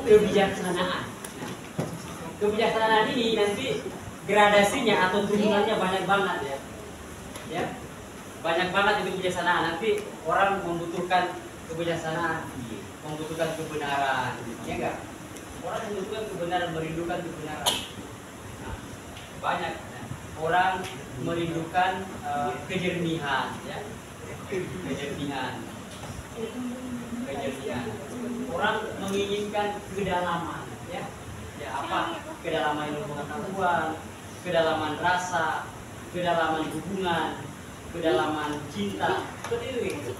kebijaksanaan. Nah, kebijaksanaan ini nanti gradasinya atau turunannya banyak banget ya. Ya, banyak banget itu kebijaksanaan. Nanti orang membutuhkan kebijaksanaan, membutuhkan kebenaran, ya enggak? Orang membutuhkan kebenaran, merindukan kebenaran. Nah, banyak. Nah, orang merindukan kejernihan, ya, kejernihan. Orang menginginkan kedalaman, ya, ya apa? Kedalaman ilmu pengetahuan, kedalaman rasa, kedalaman hubungan, kedalaman cinta, seperti itu gitu.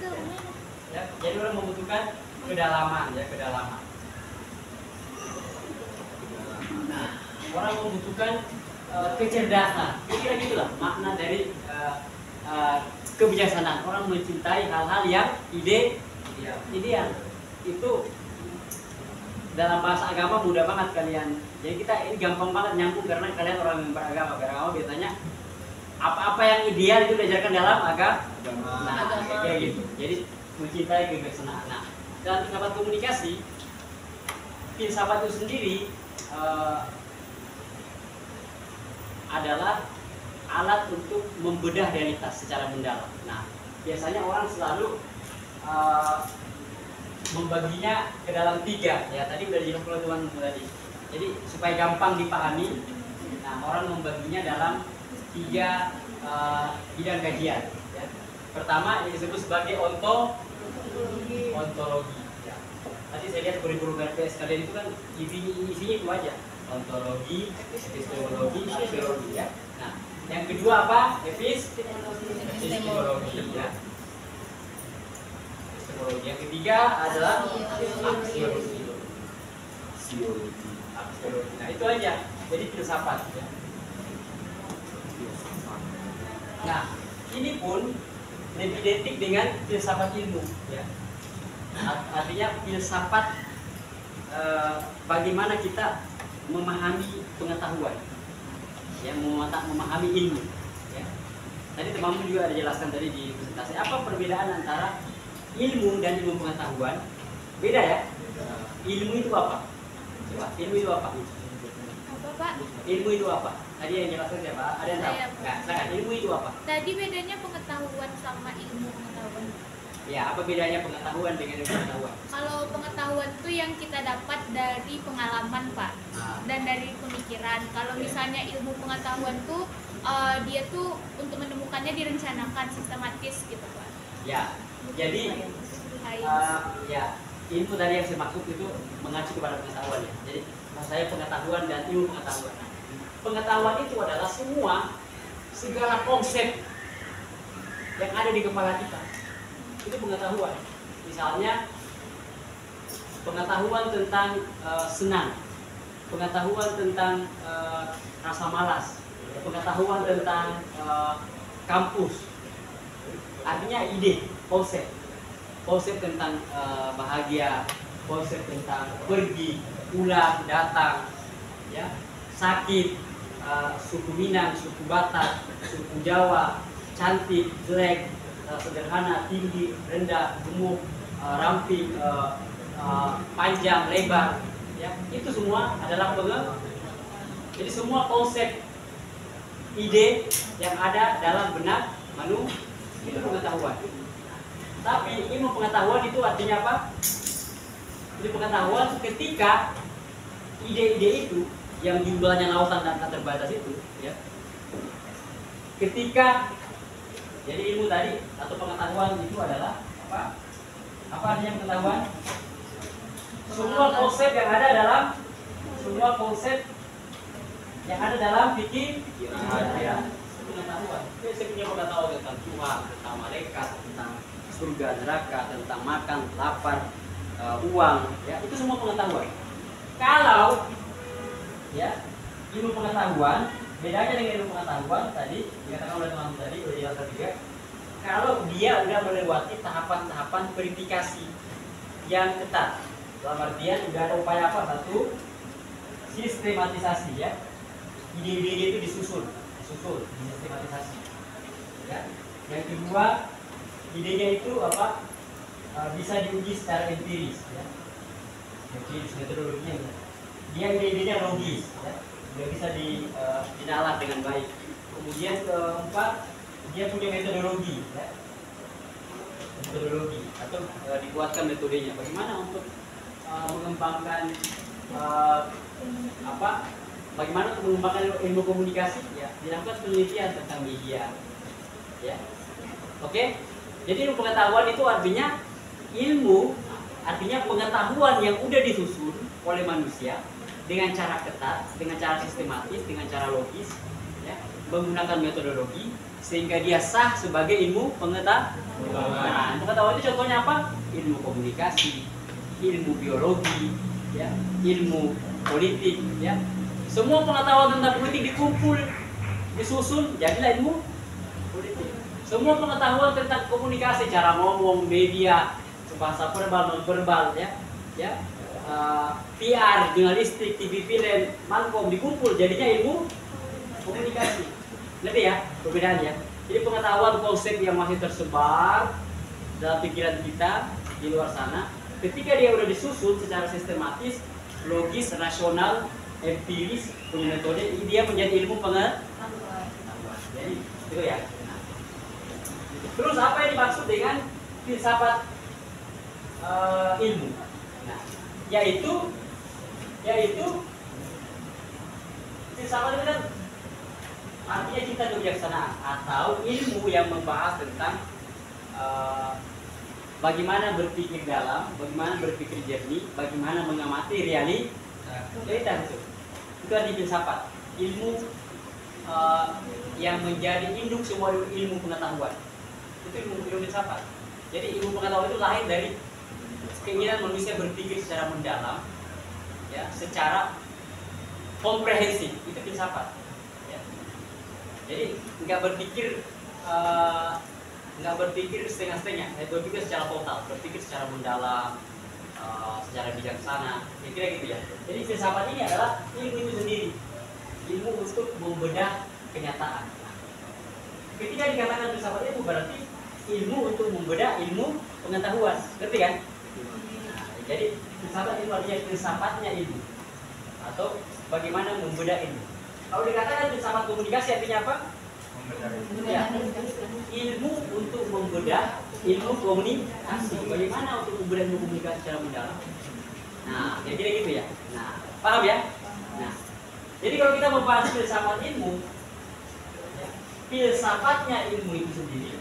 Ya, jadi orang membutuhkan kedalaman, ya, kedalaman. Nah, orang membutuhkan kecerdasan. Kira-kira gitulah makna dari kebijaksanaan. Orang mencintai hal-hal yang ideal. Itu dalam bahasa agama mudah banget kalian. Jadi kita ini gampang banget nyambung karena kalian orang yang beragama. Beragama biasanya apa-apa yang ideal itu diajarkan dalam agama. Nah, kayak gitu. Jadi mencintai kebijaksanaan. Nah, dalam filsafat komunikasi, filsafat itu sendiri adalah alat untuk membedah realitas secara mendalam. Nah, biasanya orang selalu membaginya ke dalam 3. Ya, tadi udah dijelaskan oleh teman tadi. Jadi supaya gampang dipahami, nah orang membaginya dalam 3 bidang kajian. Ya. Pertama yang disebut sebagai ontologi. Ya. Tadi saya lihat kurikulum RPS kalian itu kan isinya itu aja. Ontologi, epistemologi, sosiologi, ya. Nah, yang kedua apa? Epistemologi, ya. Yang ketiga adalah aksiologi. Nah, itu aja. Jadi filsafat, ya. Nah, ini pun lebih identik dengan filsafat ilmu, ya. Artinya filsafat bagaimana kita memahami pengetahuan, ya, memahami ilmu, ya. Tadi teman-teman juga ada jelaskan tadi di presentasi apa perbedaan antara ilmu dan ilmu pengetahuan. Beda ya. Ilmu itu apa? Coba, ilmu itu apa? Apa, Pak? Ilmu itu apa? Tadi yang jelaskan siapa? Ada yang tahu? Nggak, silakan. Ilmu itu apa? Tadi bedanya pengetahuan sama ilmu pengetahuan. Ya, apa bedanya pengetahuan dengan ilmu pengetahuan? Kalau pengetahuan itu yang kita dapat dari pengalaman, Pak, dan dari pemikiran. Kalau misalnya ilmu pengetahuan tuh dia tuh untuk menemukannya direncanakan sistematis gitu, Pak. Ya, jadi ya ilmu tadi yang saya maksud itu mengacu kepada pengetahuan, ya. Jadi maksud saya pengetahuan dan ilmu pengetahuan. Pengetahuan itu adalah segala konsep yang ada di kepala kita. Itu pengetahuan. Misalnya pengetahuan tentang senang, pengetahuan tentang rasa malas, pengetahuan tentang kampus. Artinya ide, konsep tentang bahagia, konsep tentang pergi, pulang, datang, ya, sakit, suku Minang, suku Batak, suku Jawa, cantik, jelek, sederhana, tinggi, rendah, gemuk, ramping, panjang, lebar, ya, itu semua adalah jadi semua konsep ide yang ada dalam benak manusia itu pengetahuan. Tapi ilmu pengetahuan itu artinya apa? Ilmu pengetahuan ketika ide-ide itu yang jumlahnya lautan dan tak terbatas itu, ya, ketika jadi ilmu tadi atau pengetahuan itu adalah apa? Apa artinya pengetahuan? Semua konsep yang ada dalam pikiran. Pengetahuan. Saya punya pengetahuan tentang Tuhan, tentang malaikat, tentang surga, neraka, tentang makan, lapar, uang, ya, itu semua pengetahuan. Kalau ya ilmu pengetahuan, bedanya dengan ilmu pengetahuan tadi dikatakan oleh teman tadi udah jelaskan juga. Kalau dia udah melewati tahapan-tahapan verifikasi yang ketat, dalam artian udah ada upaya apa? Satu, sistematisasi, ya, ide-ide itu disusun, sistematisasi, ya. Yang kedua, idenya itu apa? Bisa diuji secara empiris, ya. empiris metodologinya. Dia ide-idenya logis, ya. Dia bisa dinalar dengan baik. Kemudian keempat, dia punya metodologi, ya. Metodologi atau dibuatkan metodenya. Bagaimana untuk mengembangkan bagaimana untuk mengembangkan ilmu komunikasi? Ya, dilakukan penelitian tentang media, ya. Oke. Jadi ilmu pengetahuan itu artinya pengetahuan yang udah disusun oleh manusia dengan cara ketat, dengan cara sistematis, dengan cara logis, ya, menggunakan metodologi sehingga dia sah sebagai ilmu pengetahuan. Nah, pengetahuan itu contohnya apa? Ilmu komunikasi, ilmu biologi, ya, ilmu politik, ya. Semua pengetahuan tentang politik dikumpul, disusun, jadilah ilmu politik. Semua pengetahuan tentang komunikasi, cara ngomong, media, bahasa verbal, non-verbal, ya, PR, jurnalistik, TV film, Malcolm dikumpul, jadinya ilmu komunikasi. Ngerti ya perbedaannya? Jadi pengetahuan konsep yang masih tersebar dalam pikiran kita di luar sana, ketika dia udah disusun secara sistematis, logis, rasional, empiris, punya metode, dia menjadi ilmu pengetahuan. Jadi itu ya. Terus apa yang dimaksud dengan filsafat ilmu? Nah, yaitu filsafat itu kan artinya kita kebijaksanaan atau ilmu yang membahas tentang bagaimana berpikir dalam, bagaimana berpikir jernih, bagaimana mengamati realitas itu arti filsafat. Ilmu yang menjadi induk semua ilmu pengetahuan. Itu ilmu filsafat. Jadi ilmu pengetahuan itu lahir dari keinginan manusia berpikir secara mendalam, ya, secara komprehensif. Itu filsafat. Ya. Jadi nggak berpikir setengah-setengah, berpikir secara total, berpikir secara mendalam, secara bijaksana. Kira-kira gitu ya. Jadi filsafat ini adalah ilmu itu sendiri, ilmu untuk membedah kenyataan. Ketika dikatakan filsafat itu berarti ilmu untuk membedah ilmu pengetahuan, ngerti kan? Nah, jadi filsafat itu artinya filsafatnya ilmu atau bagaimana membedah ilmu. Kalau dikatakan filsafat komunikasi artinya apa? Ya, ilmu untuk membedah ilmu komunikasi. Bagaimana untuk membedah ilmu komunikasi secara mendalam? Nah, kira-kira gitu ya. Nah, paham ya? Nah, jadi kalau kita membahas filsafat ilmu, ya, filsafatnya ilmu itu sendiri,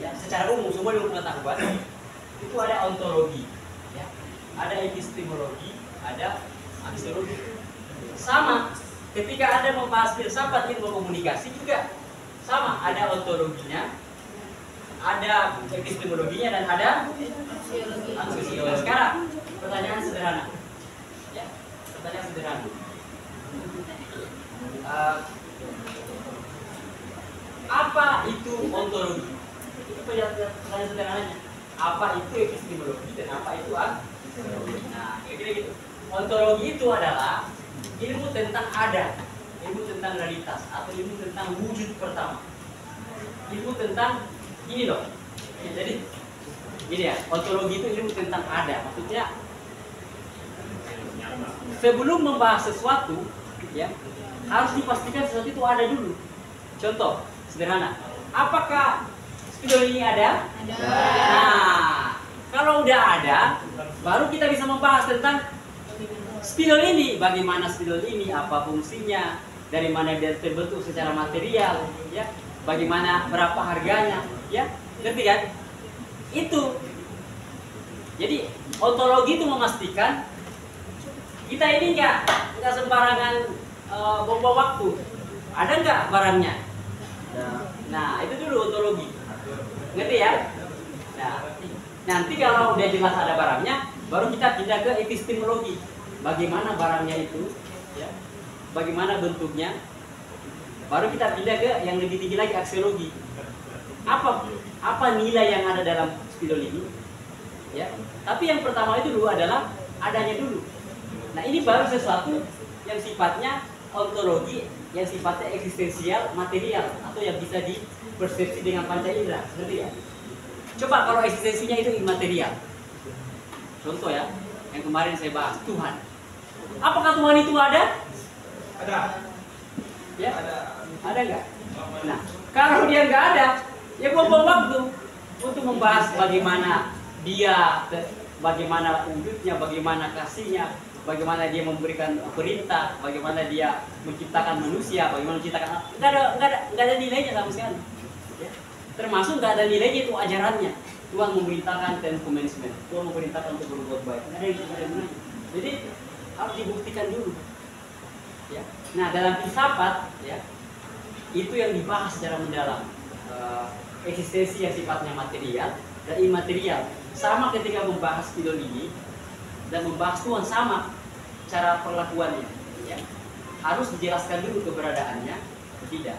ya, secara umum semua ilmu pengetahuan itu ada ontologi, ya, ada epistemologi, ada aksiologi. Sama, ketika ada membahas filsafat ilmu komunikasi juga sama, ada ontologinya, ada epistemologinya, dan ada aksiologi. Sekarang pertanyaan sederhana, ya, pertanyaan sederhana. Apa itu ontologi? Itu pertanyaan sederhananya. Apa itu epistemologi dan apa itu aksiologi? Nah, kira-kira gitu. Ontologi itu adalah ilmu tentang ada, ilmu tentang realitas, atau ilmu tentang wujud pertama. Ilmu tentang ini loh. Ya, jadi gini ya, ontologi itu ilmu tentang ada. Maksudnya sebelum membahas sesuatu, ya, harus dipastikan sesuatu itu ada dulu. Contoh sederhana, apakah spidol ini ada? Ada. Nah, kalau udah ada, baru kita bisa membahas tentang spidol ini. Bagaimana spidol ini, apa fungsinya, dari mana dia terbentuk secara material, ya, bagaimana, berapa harganya, ya, ngerti kan? Itu. Jadi ontologi itu memastikan kita ini nggak sembarangan buang waktu. Ada nggak barangnya? Nah, itu dulu ontologi. Ngerti ya? Nah, nanti kalau udah jelas ada barangnya, baru kita pindah ke epistemologi. Bagaimana barangnya itu, ya, bagaimana bentuknya, baru kita pindah ke yang lebih tinggi lagi, aksiologi. Apa nilai yang ada dalam spidol ini, ya. Tapi yang pertama itu dulu adalah adanya dulu. Nah, ini baru sesuatu yang sifatnya ontologi, yang sifatnya eksistensial, material, atau yang bisa dipersepsi dengan panca indera, ngerti ya? Coba kalau eksistensinya itu imaterial, contoh ya, yang kemarin saya bahas, Tuhan. Apakah Tuhan itu ada? Ada. Ya? Ada nggak? Nah, kalau dia nggak ada, ya buang-buang waktu untuk membahas bagaimana dia, bagaimana wujudnya, bagaimana kasihnya, bagaimana dia memberikan perintah, bagaimana dia menciptakan manusia, bagaimana menciptakan, nggak ada nilainya sama sekali. Ya? Termasuk nggak ada nilainya itu ajarannya. Tuhan memerintahkan Ten Commandments, Tuhan memerintahkan untuk berbuat baik. Nggak ada gunanya. Jadi harus dibuktikan dulu. Ya. Nah, dalam filsafat, ya, itu yang dibahas secara mendalam. Eksistensi yang sifatnya material dan imaterial. Sama ketika membahas teologi dan membahas Tuhan, sama cara perlakuannya. Ya. Harus dijelaskan dulu keberadaannya, tidak.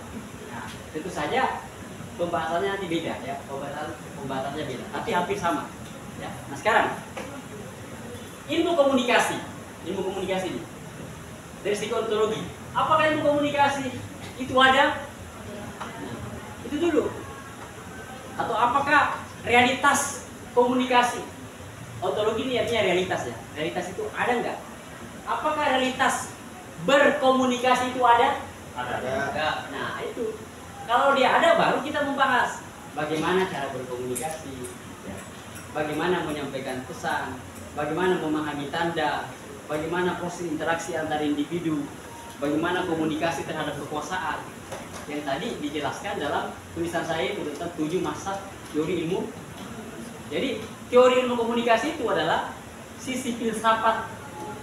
Nah, tentu saja pembahasannya nanti beda, ya. Pembahasannya beda, tapi hampir sama. Ya. Nah, sekarang ilmu komunikasi ini. Dari segi ontologi, apakah ilmu komunikasi itu ada? Nah, itu dulu. Atau apakah realitas komunikasi? Ontologi ini artinya realitas, ya. Realitas itu ada nggak? Apakah realitas berkomunikasi itu ada? Ada. Nah, itu. Kalau dia ada, baru kita membahas bagaimana cara berkomunikasi, ya. Bagaimana menyampaikan pesan, bagaimana memahami tanda, bagaimana proses interaksi antar individu, bagaimana komunikasi terhadap kekuasaan. Yang tadi dijelaskan dalam tulisan saya itu tentang 7 masa teori ilmu. Jadi teori ilmu komunikasi itu adalah sisi filsafat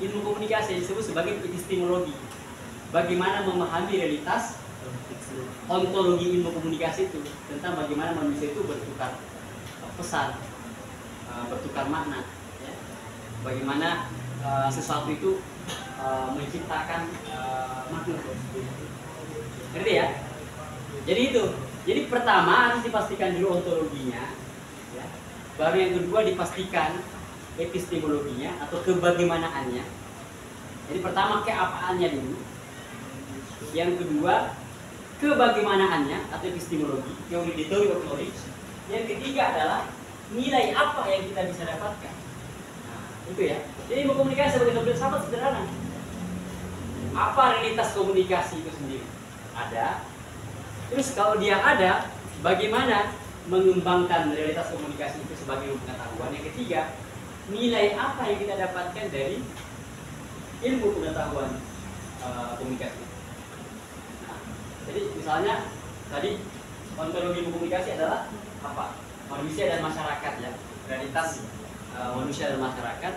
ilmu komunikasi yang disebut sebagai epistemologi. Bagaimana memahami realitas. Ontologi ilmu komunikasi itu tentang bagaimana manusia itu bertukar pesan, bertukar makna, ya. Bagaimana sesuatu itu menciptakan makna. Ngerti ya? Jadi itu. Jadi pertama harus dipastikan dulu ontologinya, ya. Baru yang kedua dipastikan epistemologinya atau kebagaimanaannya. Jadi pertama keapaannya dulu. Yang kedua kebagaimanaannya atau epistemologi, theory of knowledge. Yang ketiga adalah nilai apa yang kita bisa dapatkan. Nah, itu ya. Jadi komunikasi sebagai sebuah filsafat sederhana. Apa realitas komunikasi itu sendiri? Ada. Terus kalau dia ada, bagaimana mengembangkan realitas komunikasi itu sebagai pengetahuan? Yang ketiga, nilai apa yang kita dapatkan dari ilmu pengetahuan komunikasi? Nah, jadi misalnya tadi ontologi ilmu komunikasi adalah apa? Manusia dan masyarakat, ya. Realitas manusia dan masyarakat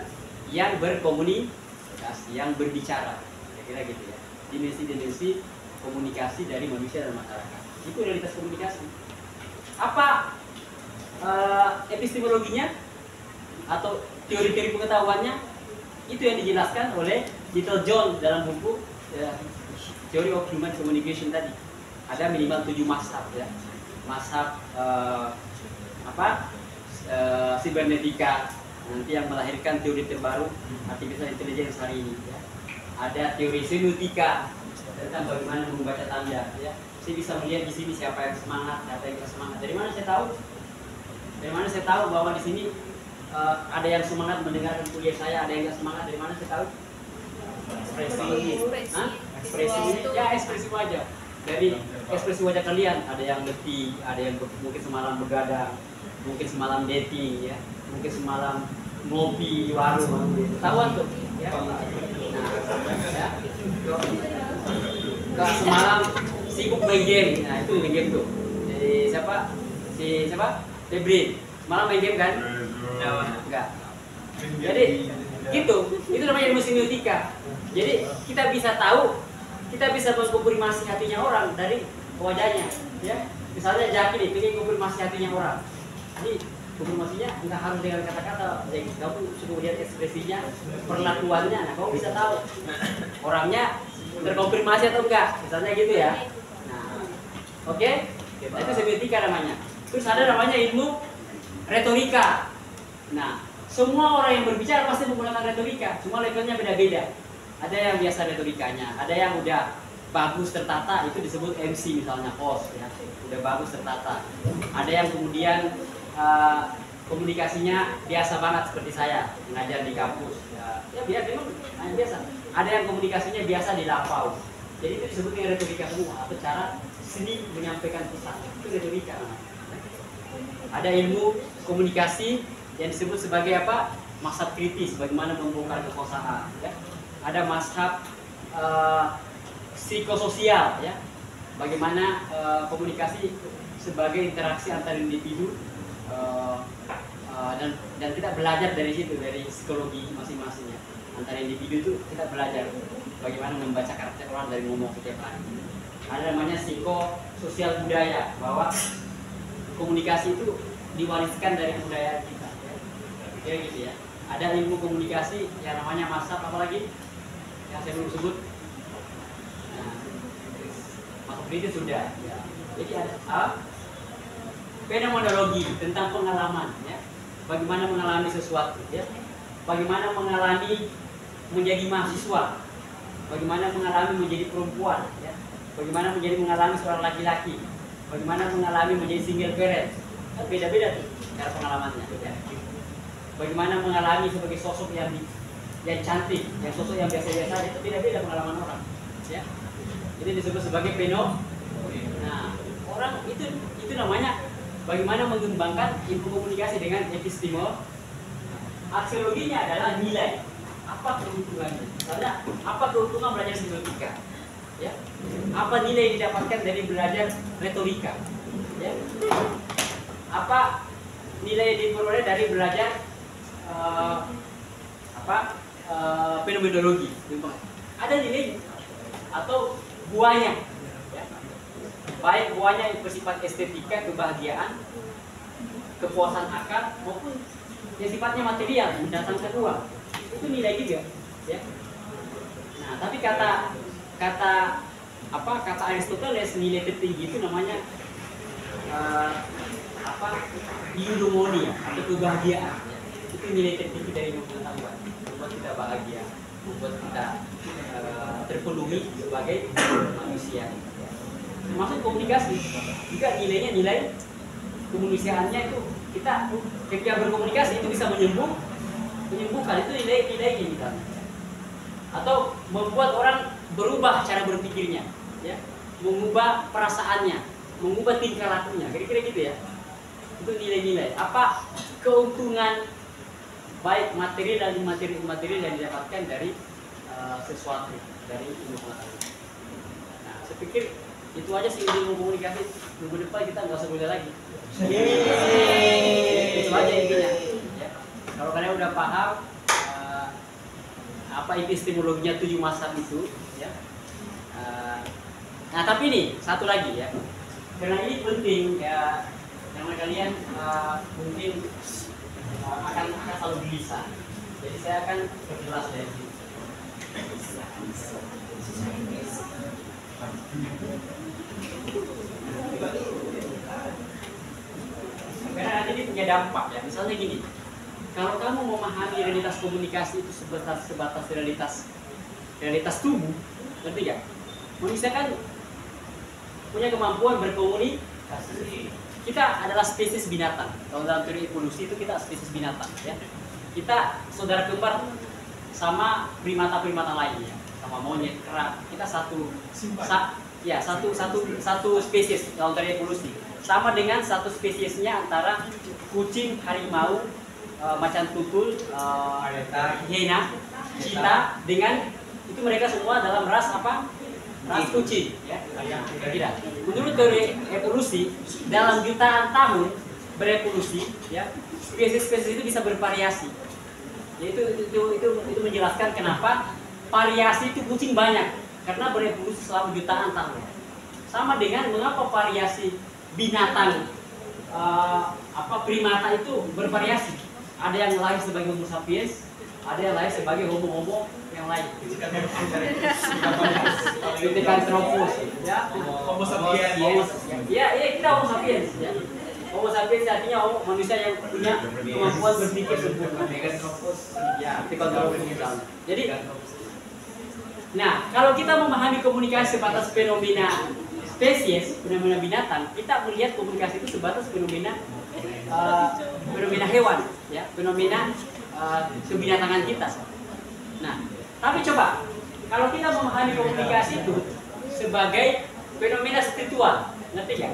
yang berkomunikasi, yang berbicara, kira-kira gitu ya. Dimensi-dimensi komunikasi dari manusia dan masyarakat. Itu realitas komunikasi. Apa epistemologinya atau teori-teori pengetahuannya? Itu yang dijelaskan oleh Little John dalam buku Theory of Human Communication tadi. Ada minimal 7 mazhab, ya. Mazhab sibernetika, nanti yang melahirkan teori terbaru artificial intelligence hari ini, ya. Ada teori semiotika tentang bagaimana membaca tanda, ya. Saya bisa melihat di sini siapa yang semangat, siapa yang tidak semangat. Dari mana saya tahu? Dari mana saya tahu bahwa di sini ada yang semangat mendengarkan kuliah saya, ada yang tidak semangat? Dari mana saya tahu? Ekspresi, ya, ekspresi wajah. Dari ekspresi wajah kalian, ada yang letih, ada yang mungkin semalam begadang, mungkin semalam dating, ya, mungkin semalam ngopi di warung, ketahuan tuh, ya. Nah, ya. Kalau semalam sibuk main game, nah itu main game tuh. Jadi siapa? Febri, semalam main game kan? Enggak. Jadi gitu, itu namanya ilmu semiotika. Jadi kita bisa tahu, kita bisa mengkonfirmasi hatinya orang dari wajahnya, ya. Misalnya Jaki nih, ingin konfirmasi hatinya orang. Jadi konfirmasinya nggak harus dengan kata-kata, kamu cukup lihat ekspresinya, perlakuannya, nah kamu bisa tahu orangnya terkonfirmasi atau enggak, misalnya gitu ya. Nah, oke, nah, itu semiotika namanya. Terus ada namanya ilmu retorika. Nah, semua orang yang berbicara pasti menggunakan retorika, cuma levelnya beda-beda. Ada yang biasa retorikanya, ada yang udah bagus tertata, itu disebut MC misalnya, host, ya, udah bagus tertata. Ada yang kemudian komunikasinya biasa banget seperti saya mengajar di kampus. Ya biar memang biasa. Ada yang komunikasinya biasa di lapau. Jadi itu disebut dengan retorika semua, atau cara seni menyampaikan pesan. Itu retorika. Ada ilmu komunikasi yang disebut sebagai apa? Mazhab kritis, bagaimana membongkar kekosongan. Ya. Ada mazhab psikososial, ya. Bagaimana komunikasi sebagai interaksi antar individu dan kita belajar dari situ, dari psikologi masing-masingnya. Antara individu itu kita belajar bagaimana membaca karakter orang dari ngomong setiap hari. Ada namanya psikososial budaya, bahwa komunikasi itu diwariskan dari budaya kita, ya gitu ya. Ada ilmu komunikasi yang namanya mazhab apa lagi yang saya belum sebut. Nah, mazhab kritis sudah, ya. Jadi ada fenomenologi tentang pengalaman, ya. Bagaimana mengalami sesuatu, ya. Bagaimana mengalami menjadi mahasiswa, bagaimana mengalami menjadi perempuan, ya. Bagaimana mengalami seorang laki-laki, bagaimana mengalami menjadi single parent. Beda-beda tuh cara pengalamannya, ya. Bagaimana mengalami sebagai sosok yang cantik, yang sosok yang biasa-biasa, itu beda-beda pengalaman orang, ya. Jadi disebut sebagai Nah, orang itu namanya bagaimana mengembangkan ilmu komunikasi dengan epistemologi. Aksiologinya adalah nilai. Apa keuntungannya? Karena apa keuntungan belajar semiotika? Ya. Apa nilai yang didapatkan dari belajar retorika? Ya. Apa nilai yang diperoleh dari belajar fenomenologi? Ada nilai atau buahnya, ya. Baik buahnya yang bersifat estetika, kebahagiaan, kepuasan akal, maupun yang sifatnya material, mendatangkan uang. Itu nilai juga, ya. Nah, tapi kata Aristoteles, nilai tertinggi itu namanya eudaimonia atau kebahagiaan. Itu nilai tertinggi dari ilmu pengetahuan, membuat kita bahagia, membuat kita terpenuhi sebagai manusia. Termasuk komunikasi juga, nilainya nilai kemanusiaannya itu, kita ketika berkomunikasi itu bisa menyembuhkan, itu nilai-nilainya kita. Atau membuat orang berubah cara berpikirnya, ya, mengubah perasaannya, mengubah tingkah lakunya, kira-kira gitu ya. Itu nilai-nilai. Apa keuntungan baik materi dan imateri yang didapatkan dari sesuatu, dari ilmu pengetahuan. Nah, saya pikir itu aja sih ilmu komunikasi. Minggu depan kita nggak usah belajar lagi. Itu aja intinya. Ya. Kalau kalian udah paham apa epistemologinya 7 mazhab itu, ya. Nah, tapi nih satu lagi, ya. Karena ini penting, ya. Yang kalian mungkin akan selalu gelisah. Jadi saya akan perjelas dari sini. Karena nanti ini punya dampak, ya. Misalnya gini, kalau kamu memahami realitas komunikasi itu sebatas realitas tubuh, ngerti gak? Manusia kan punya kemampuan berkomunikasi. Kita adalah spesies binatang. Kalau dalam teori evolusi itu kita spesies binatang, ya. Kita saudara kembar sama primata-primata lainnya, sama monyet, kera. Kita satu spesies dalam teori evolusi. Sama dengan satu spesiesnya antara kucing, harimau, macan tutul, hiena, cheetah, dengan itu mereka semua dalam ras apa? Ras kucing, ya. Tidak. Menurut teori evolusi, dalam jutaan tahun berevolusi, ya, spesies-spesies itu bisa bervariasi. Yaitu itu menjelaskan kenapa variasi itu kucing banyak, karena berevolusi selama jutaan tahun. Sama dengan mengapa variasi binatang primata itu bervariasi. Ada yang lahir sebagai Homo sapiens, ada yang lahir sebagai homo yang lain. Pithecanthropus, ya. Homo sapiens. Ya, kita Homo sapiens, ya. Homo sapiens artinya manusia yang punya kemampuan berpikir sempurna. Ya, Pithecanthropus misalnya. Jadi, nah, kalau kita memahami komunikasi sebatas fenomena spesies, fenomena binatang, kita melihat komunikasi itu sebatas fenomena fenomena hewan, ya, fenomena kebinatangan kita. Nah, tapi coba kalau kita memahami komunikasi itu sebagai fenomena spiritual, ngerti ya?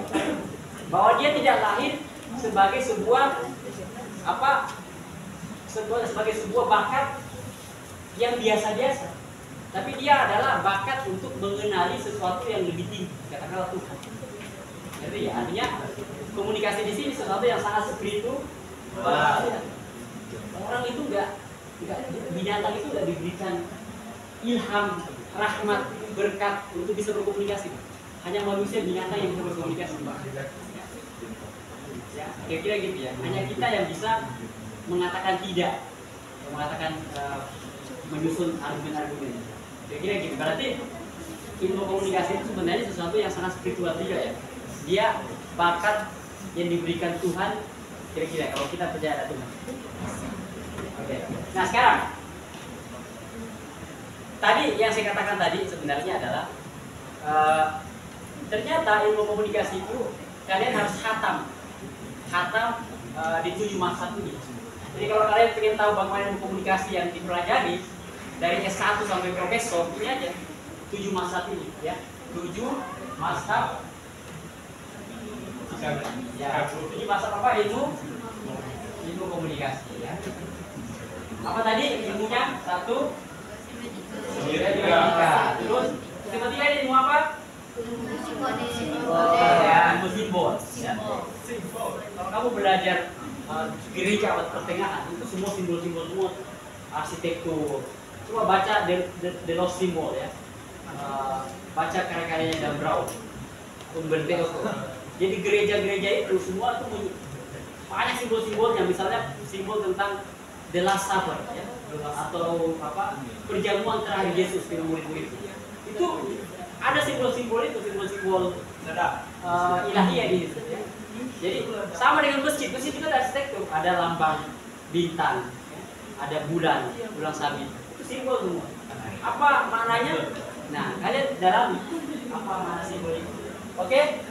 Bahwa dia tidak lahir sebagai sebuah sebagai sebuah bakat yang biasa-biasa, tapi dia adalah bakat untuk mengenali sesuatu yang lebih tinggi, katakanlah Tuhan. Ngerti ya? Artinya komunikasi di sini sesuatu yang sangat spiritual. Orang itu binatang itu nggak diberikan ilham, rahmat, berkat untuk bisa berkomunikasi. Hanya manusia binatang yang bisa berkomunikasi. Ya, kira-kira gitu ya. Hanya kita yang bisa mengatakan tidak, mengatakan menyusun argumen-argumen. Kira-kira gitu. Berarti ilmu komunikasi itu sebenarnya sesuatu yang sangat spiritual juga ya. Dia bakat yang diberikan Tuhan. Kira-kira kalau kita percaya ada Tuhan. Oke. Nah sekarang, tadi yang saya katakan tadi sebenarnya adalah ternyata ilmu komunikasi itu kalian harus khatam di 7 masa ini. Jadi kalau kalian ingin tahu bagaimana ilmu komunikasi yang dipelajari dari S1 sampai profesor, ini aja 7 masa ini, ya 7 masa. Ya, 7 masa apa ilmu komunikasi ya. Apa tadi ilmunya? 1 semiotika. Terus ketiga ilmu apa? Ilmu simbol. Ya. Kalau kamu belajar gereja abad pertengahan itu semua simbol-simbol semua, arsitektur. Coba baca The Lost Symbol ya. Baca karya-karyanya Dan Brown, Umberto Eco. Jadi gereja-gereja itu semua tuh banyak simbol-simbolnya, misalnya simbol tentang The Last Supper ya, atau perjamuan terakhir Yesus dengan murid-murid. Itu ada simbol-simbol itu, simbol-simbol ilahiyah di situ ya. Jadi sama dengan masjid itu ada arsitektur, ada lambang bintang, ya, ada bulan sabit. Itu simbol semua. Apa maknanya? Nah, kalian dalami apa makna simbol itu. Oke?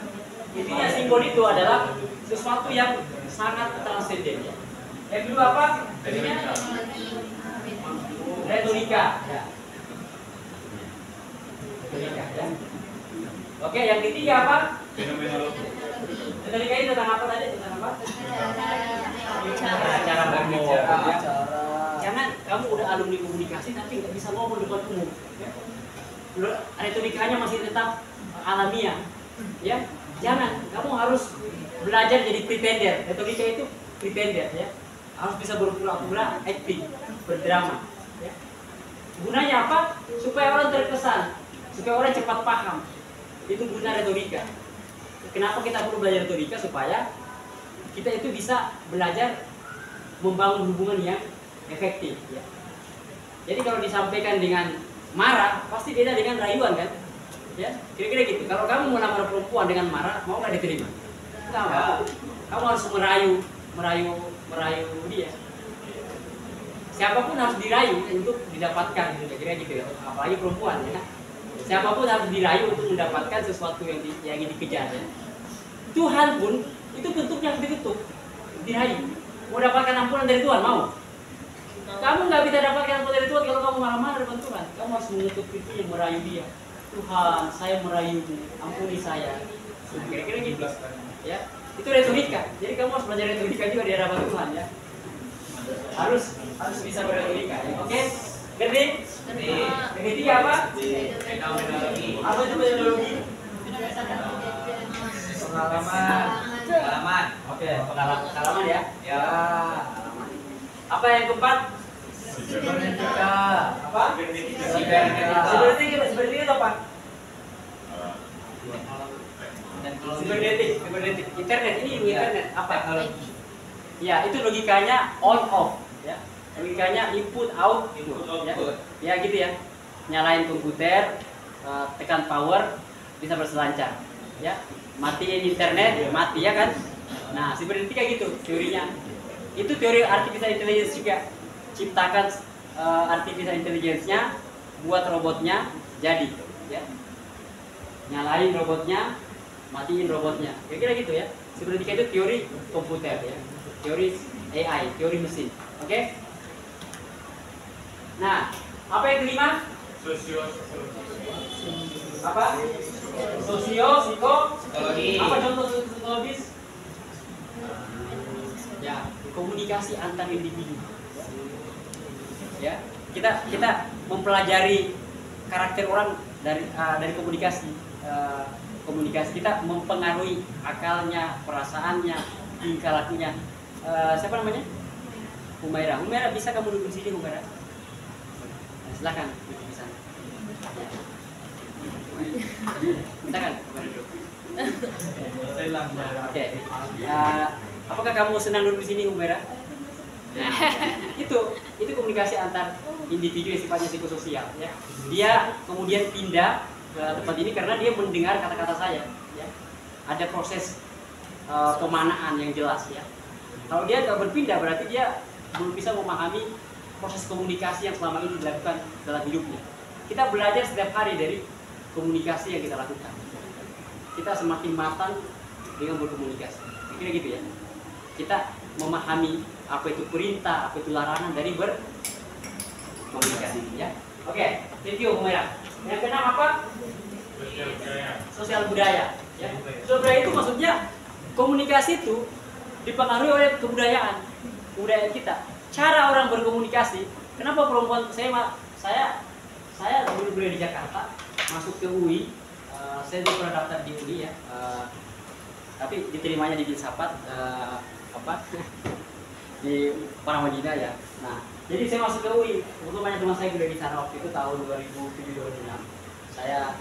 Intinya simbol itu adalah sesuatu yang sangat transenden ya. Yang kedua apa? Intinya retorika ya. Retorika ya. Oke, yang ketiga apa? Fenomenologi. Retorika itu tentang apa tadi? Tentang apa? Cara berbicara. Jangan kamu udah alumni komunikasi tapi nggak bisa ngomong depan umum. Ya. Retorikanya masih tetap alamiah. Ya. Jangan, kamu harus belajar jadi pretender. Retorika itu pretender ya. Harus bisa berpura-pura, acting, berdrama ya. Gunanya apa? Supaya orang terkesan, supaya orang cepat paham. Itu guna retorika. Kenapa kita perlu belajar retorika? Supaya kita itu bisa belajar membangun hubungan yang efektif ya. Jadi kalau disampaikan dengan marah, pasti beda dengan rayuan kan? Ya, kira-kira gitu. Kalau kamu mau melamar perempuan dengan marah, mau nggak diterima? Nggak mau. Kamu harus merayu dia. Siapapun harus dirayu untuk didapatkan, kira-kira gitu ya. Apalagi perempuan ya. Siapapun harus dirayu untuk mendapatkan sesuatu yang ingin dikejar ya. Tuhan pun itu bentuknya begitu, dirayu. Mau dapatkan ampunan dari Tuhan, mau? Kamu nggak bisa dapatkan ampunan dari Tuhan kalau kamu marah-marah depan Tuhan. Kamu harus menutup pintunya, merayu dia. Tuhan, saya merayumu, ampuni saya. Kira-kira gitu. Ya, itu retorika. Jadi kamu harus belajar retorika juga di hadapan Tuhan ya. Harus bisa berretorika. Ya. Oke? Ngerti? Ketiga apa? Fenomenologi. Apa itu fenomenologi? Pengalaman. Oke, pengalaman ya. Ya. Apa yang keempat? Sibernetika. Apa? Sibernetika itu apa? Sibernetik. Internet ini internet. Apa? Ya, itu logikanya on off. Ya. Logikanya input out. Ya gitu ya. Nyalain komputer, tekan power, bisa berselancar. Ya. Matiin internet, mati ya kan? Nah, sibernetika gitu teorinya. Itu teori artificial intelligence juga. Ciptakan artificial intelligence-nya, buat robotnya jadi ya. Nyalain robotnya, matiin robotnya. Kira-kira gitu ya. Sibernetika itu teori komputer ya. teori AI, teori mesin. Oke? Nah, apa yang kelima? Apa? Psikologi. Apa contoh psikologis? Ya, komunikasi antar individu. Ya, kita mempelajari karakter orang dari komunikasi. Komunikasi kita mempengaruhi akalnya, perasaannya, tingkah lakunya. Siapa namanya? Humaira. Humaira, bisa kamu duduk di sini, Humaira? Silakan duduk di sana. Silakan, duduk. Oke. Apakah kamu senang duduk di sini, Humaira? Nah, itu komunikasi antar individu yang sifatnya psikososial. Ya. Dia kemudian pindah ke tempat ini karena dia mendengar kata-kata saya. Ya. Ada proses pemanaan yang jelas. Ya. Kalau dia tidak berpindah berarti dia belum bisa memahami proses komunikasi yang selama ini dilakukan dalam hidupnya. Kita belajar setiap hari dari komunikasi yang kita lakukan. Kita semakin matang dengan berkomunikasi. Kira gitu ya. Kita memahami apa itu perintah, apa itu larangan dari berkomunikasi. Ya. Oke, thank you, Humaira. Yang keenam apa? Sosial budaya. Ya. Sosial budaya itu maksudnya komunikasi itu dipengaruhi oleh kebudayaan kita. Cara orang berkomunikasi. Kenapa perempuan saya dulu kuliah di Jakarta, masuk ke UI, saya dulu pernah daftar di UI ya, tapi diterimanya di Filsafat di Paramadina ya. Nah, jadi saya masuk ke UI, kebetulan banyak teman saya kuliah di sana waktu itu tahun 2007-2006. Saya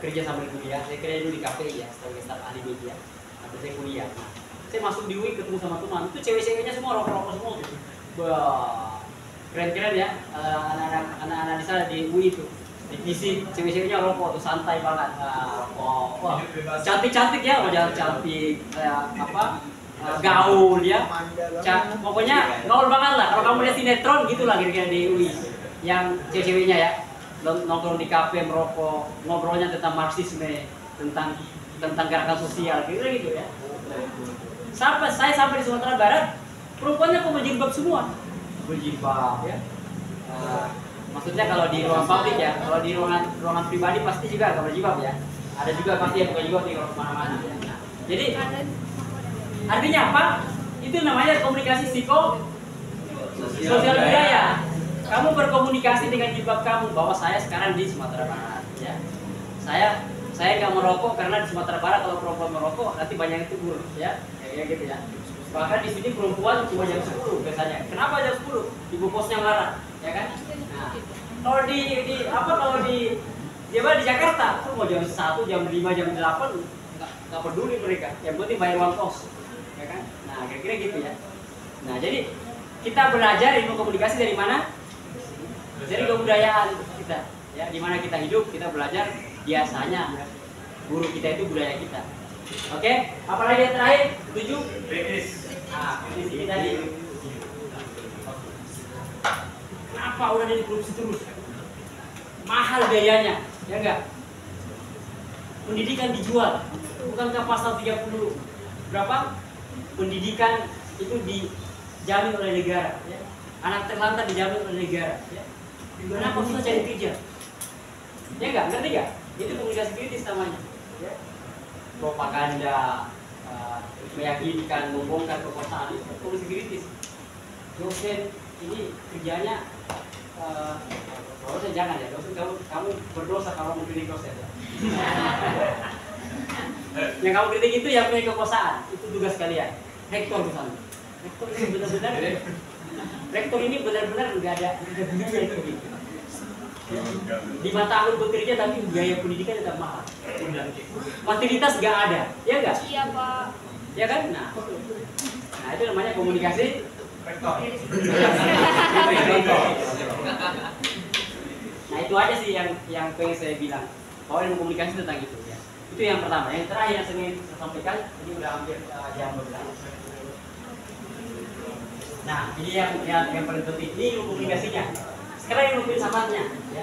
kerja sambil kuliah. Saya kerja dulu di KPI ya, sebagai staf ahli media. Nanti saya kuliah. Nah, saya masuk di UI ketemu sama teman, itu cewek-ceweknya semua rokok-rokok semua gitu. Wah, keren-keren ya, anak-anak di sana di UI itu. Divisi cewek-ceweknya rokok tuh, santai banget. Rokok. Wah, cantik-cantik ya, wajah cantik, gaul ya. Pokoknya gaul banget lah. Kalau kamu lihat sinetron gitulah kira-kira di UI. Yang cewek-ceweknya ya, nongkrong di kafe merokok, ngobrolnya tentang marxisme, tentang gerakan sosial, kira-kira gitu ya. Saya sampai di Sumatera Barat, perempuannya kok berjilbab semua, berjilbab ya. Maksudnya kalau di ruang publik ya, kalau di ruangan pribadi pasti juga agak berjilbab ya. Ada juga pasti yang bukan juga di kemana-mana. Ya. Nah, jadi artinya apa? Itu namanya komunikasi sosial budaya. Kamu berkomunikasi dengan jilbab kamu bahwa saya sekarang di Sumatera Barat. Ya. Saya nggak merokok karena di Sumatera Barat kalau perempuan merokok nanti banyak yang tegur ya, kayak gitu ya. Bahkan di sini perempuan cuma jam 10 biasanya. Kenapa jam 10? Ibu kosnya marah, ya kan? Nah, kalau di Jakarta, tuh mau jam 1, jam 5, jam 8 nggak peduli mereka. Yang penting bayar uang kos, ya kan? Nah, kira-kira gitu ya. Nah, jadi kita belajar ilmu komunikasi dari mana? Dari kebudayaan kita, ya. Di mana kita hidup, kita belajar biasanya guru kita itu budaya kita. Oke, apalagi yang terakhir? 7. Nah, di sini tadi. Kenapa udah jadi korupsi terus? Mahal biayanya, ya enggak? Pendidikan dijual. Bukankah pasal 30 berapa? Pendidikan itu dijamin oleh negara, ya. Anak terlantar dijamin oleh negara, ya. Kenapa susah cari kerja? Ya enggak? Ngerti enggak? Itu komunikasi kritis namanya, ya. Propaganda, meyakinkan, membongkar kekuasaan, itu komunikasi kritis. Dosen ini kerjanya dosen jangan ya, dosen kamu berdosa kalau mengkritik dosen ya. Yang kamu kritik itu yang punya kekuasaan, itu tugas kalian. Rektor misalnya, rektor ini benar-benar nggak ada gunanya itu. 5 tahun bekerja tapi biaya pendidikan tetap mahal. Fasilitas nggak ada, ya nggak? Iya Pak. Ya kan? Nah itu namanya komunikasi rektor. Nah itu aja sih yang pengen saya bilang, bahwa ilmu komunikasi tentang itu ya. Itu yang pertama. Yang terakhir yang saya ingin sampaikan, ini udah hampir jam 12. Nah ini yang paling penting, ini ilmu komunikasinya. Sekarang ilmu filsafatnya ya.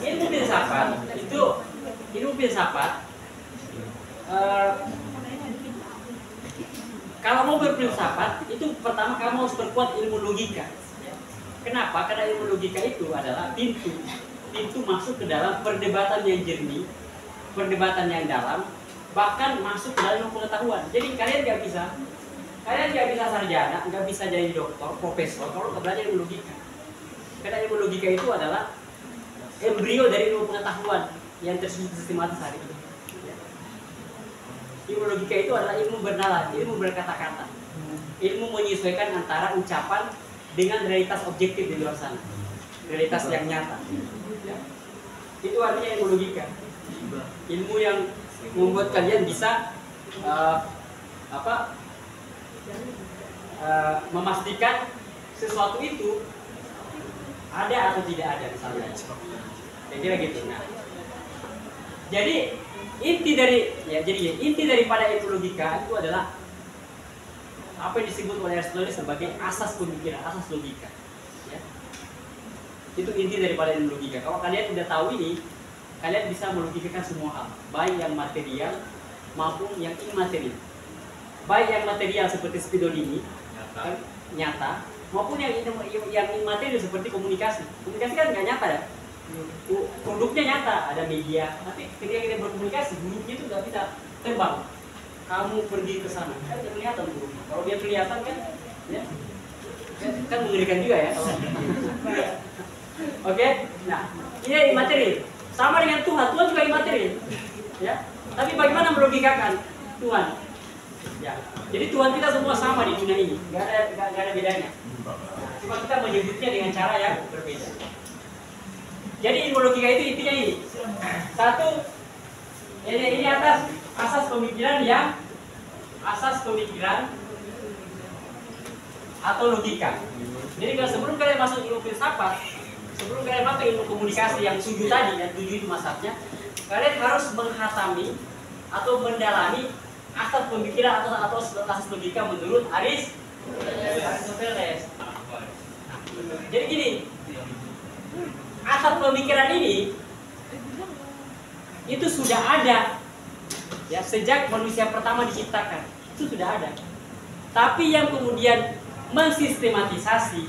Ilmu filsafat itu kalau mau berfilsafat itu pertama kamu harus perkuat ilmu logika. Kenapa? Karena ilmu logika itu adalah pintu masuk ke dalam perdebatan yang jernih, perdebatan yang dalam, bahkan masuk ke dalam ilmu pengetahuan. Jadi kalian nggak bisa sarjana, nggak bisa jadi doktor, profesor kalau nggak belajar ilmu logika. Karena ilmu logika itu adalah embrio dari ilmu pengetahuan yang tersusun sistematis hari ini. Ilmu logika itu adalah ilmu bernalar, ilmu berkata-kata, ilmu menyesuaikan antara ucapan dengan realitas objektif di luar sana, realitas yang nyata. Itu artinya ilmu logika, ilmu yang membuat kalian bisa memastikan sesuatu itu ada atau tidak ada misalnya. Kira-kira gitu. Nah, jadi inti daripada ilmu logika itu adalah apa yang disebut oleh Aristoteles sebagai asas pemikiran, asas logika. Ya. Itu inti daripada ilmu logika. Kalau kalian sudah tahu ini, kalian bisa melogikakan semua hal, baik yang material maupun yang imaterial. Baik yang material seperti spidolini, nyata, maupun yang imaterial seperti komunikasi. Komunikasi kan nggak nyata ya. Produknya nyata, ada media. Tapi ketika kita berkomunikasi, buruknya itu nggak bisa tembak. Kamu pergi ke sana, kan tidak kelihatan buruknya. Kalau dia kelihatan kan, ya, kan mengerikan juga ya. Oke, nah ini imaterial. Sama dengan Tuhan juga imaterial. Ya, tapi bagaimana melogikakan Tuhan? Ya, jadi Tuhan kita semua sama di dunia ini, nggak ada bedanya. Cuma kita menyebutnya dengan cara yang berbeda. Jadi ilmu logika itu intinya ini. Satu, ini atas asas pemikiran atau logika. Jadi kalau sebelum kalian masuk ilmu filsafat, sebelum kalian masuk ilmu komunikasi yang 7 tadi, yang 7 itu masaknya, kalian harus menghatami atau mendalami asas pemikiran atau asas logika menurut Aristoteles. Jadi gini, asas pemikiran ini itu sudah ada ya sejak manusia pertama diciptakan, itu sudah ada. Tapi yang kemudian mensistematisasi,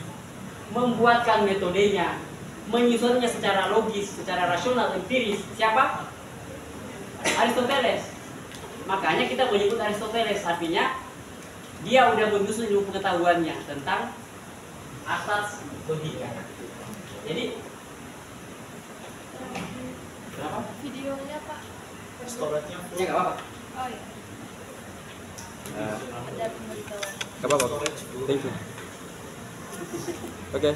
membuatkan metodenya, menyusunnya secara logis, secara rasional, empiris, siapa? Aristoteles. Makanya kita menyebut Aristoteles, artinya dia udah menyusun ilmu pengetahuannya tentang asas logika. Jadi berapa? Videonya Pak. Storage-nya Ya nggak apa-apa. Oh iya. Ada pemberitahuan. nggak apa-apa. Thank you. Oke.